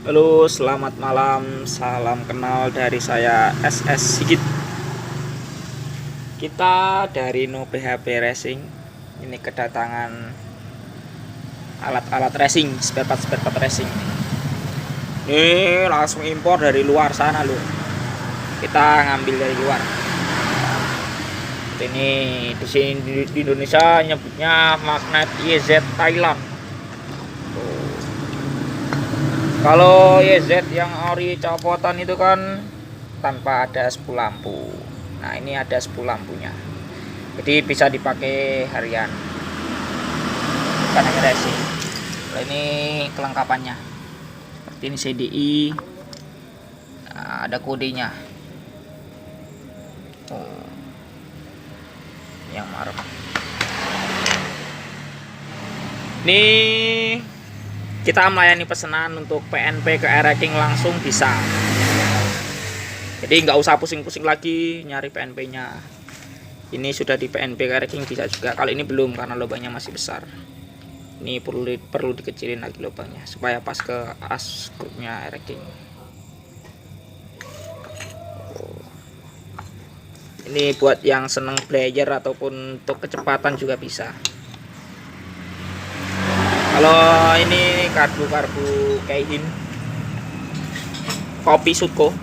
Halo, selamat malam. Salam kenal dari saya SS Sigit. Kita dari No PHP Racing. Ini kedatangan alat-alat racing, spare part racing. Ini langsung impor dari luar sana loh. Kita ngambil dari luar. Ini di sini di Indonesia nyebutnya magnet YZ Thailand. Kalau YZ yang ori copotan itu kan tanpa ada spool lampu. Nah, ini ada spool lampunya. Jadi bisa dipakai harian. Bukan hanya racing. Nah, ini kelengkapannya. Seperti ini CDI. Nah, ada kodenya. Oh. Yang marah. Ini kita melayani pesanan untuk PNP ke Ereking langsung bisa. Jadi nggak usah pusing-pusing lagi nyari PNP-nya. Ini sudah di PNP ke Ereking bisa juga. Kalau ini belum karena lubangnya masih besar. Ini perlu dikecilin lagi lubangnya supaya pas ke as grupnya Ereking. Ini buat yang seneng player ataupun untuk kecepatan juga bisa. Kalau ini karbu Keihin kopi Sutko,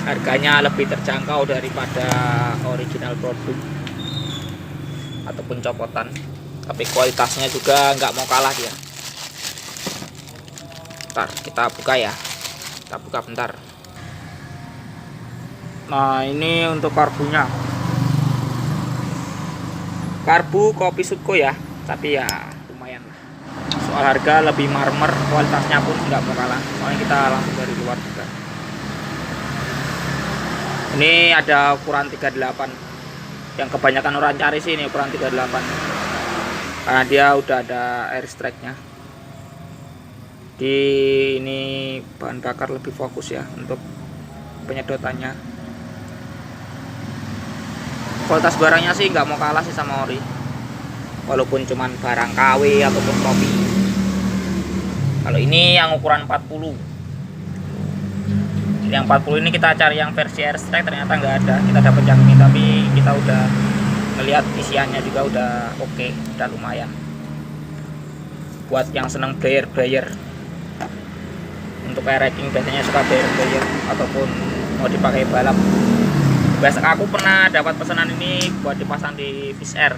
harganya lebih terjangkau daripada original produk ataupun copotan, tapi kualitasnya juga nggak mau kalah dia. Bentar, kita buka ya, kita buka bentar. Nah, ini untuk karbunya, karbu kopi Sutko ya, tapi ya lumayan. Soal harga lebih marmer, kualitasnya pun nggak mau kalah. Soalnya kita langsung dari luar juga. Ini ada ukuran 38. Yang kebanyakan orang cari sih ini ukuran 38. Karena dia udah ada air strike-nya. Di ini bahan bakar lebih fokus ya untuk penyedotannya. Kualitas barangnya sih nggak mau kalah sih sama ori. Walaupun cuman barang KW ataupun kopi. Kalau ini yang ukuran 40. Yang 40 ini kita cari yang versi air strike, ternyata nggak ada. Kita dapat yang ini, tapi kita udah melihat isiannya juga udah oke, udah lumayan. Buat yang seneng player untuk Ereking biasanya suka player ataupun mau dipakai balap. Biasa aku pernah dapat pesanan ini buat dipasang di Fish Air.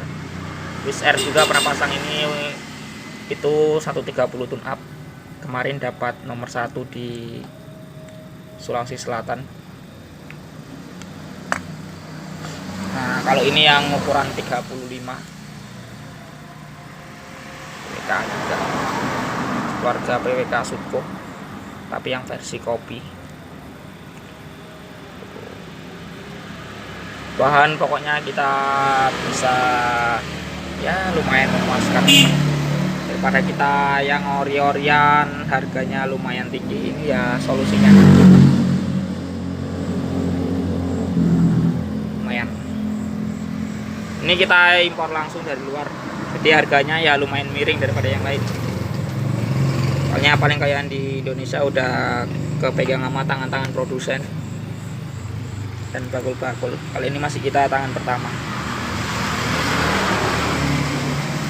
Fish Air juga pernah pasang ini, itu 130 tune up. Kemarin dapat nomor 1 di Sulawesi Selatan. Nah, kalau ini yang ukuran 35 PWK juga, keluarga PWK Sutko, tapi yang versi kopi. Bahan pokoknya kita bisa ya lumayan memuaskan daripada kita yang ori-orian harganya lumayan tinggi. Ini ya solusinya lumayan. Ini kita impor langsung dari luar, jadi harganya ya lumayan miring daripada yang lain. Soalnya paling kayaan di Indonesia udah kepegang sama tangan-tangan produsen dan bakul-bakul. Kali ini masih kita tangan pertama.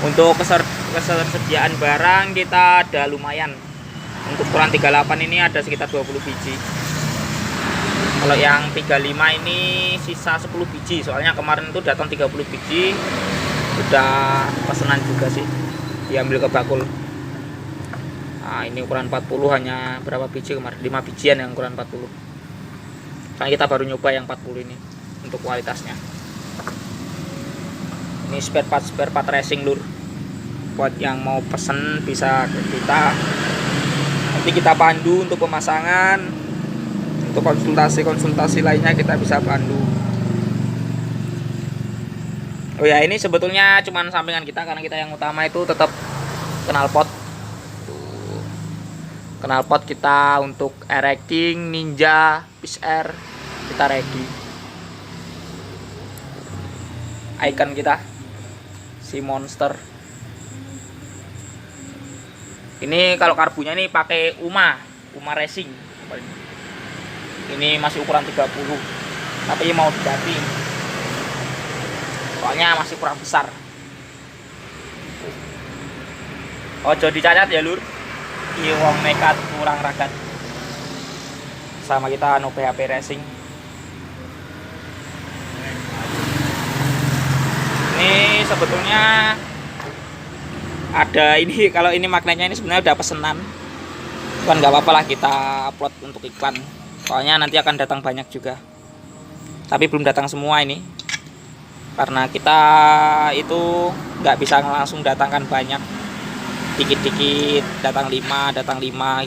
Untuk ketersediaan barang kita ada lumayan. Untuk ukuran 38 ini ada sekitar 20 biji. Kalau yang 35 ini sisa 10 biji. Soalnya kemarin itu datang 30 biji. Udah pesanan juga sih, diambil ke bakul. Nah, ini ukuran 40 hanya berapa biji kemarin? 5 bijian yang ukuran 40. Soalnya kita baru nyoba yang 40 ini untuk kualitasnya. Ini spare part racing lur. Buat yang mau pesen bisa ke kita. Nanti kita pandu untuk pemasangan. Untuk konsultasi lainnya kita bisa pandu. Oh ya, ini sebetulnya cuman sampingan kita, karena kita yang utama itu tetap knalpot. Knalpot kita untuk Ereking, Ninja, Fish Air kita ready. Icon kita si monster. Ini kalau karbunya ini pakai Uma Racing. Ini masih ukuran 30, tapi mau diganti soalnya masih kurang besar. Ojo dicacat ya lur, iki wong nekat kurang ragat sama kita no PHP Racing. Ini sebetulnya ada ini, kalau ini magnetnya ini sebenarnya udah pesenan, cuman nggak apa-apa lah kita upload untuk iklan, soalnya nanti akan datang banyak juga, tapi belum datang semua ini karena kita itu nggak bisa langsung datangkan banyak, dikit-dikit datang 5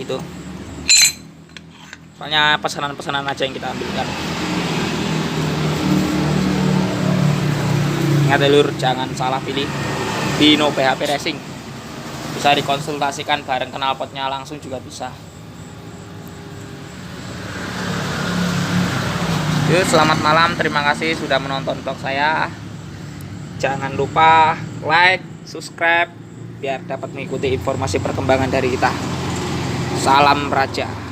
gitu, soalnya pesanan-pesanan aja yang kita ambilkan. Ingat ya lur, jangan salah pilih di No PHP Racing. Bisa dikonsultasikan bareng knalpotnya langsung juga bisa. Yuk, selamat malam, terima kasih sudah menonton vlog saya. Jangan lupa like, subscribe biar dapat mengikuti informasi perkembangan dari kita. Salam Raja.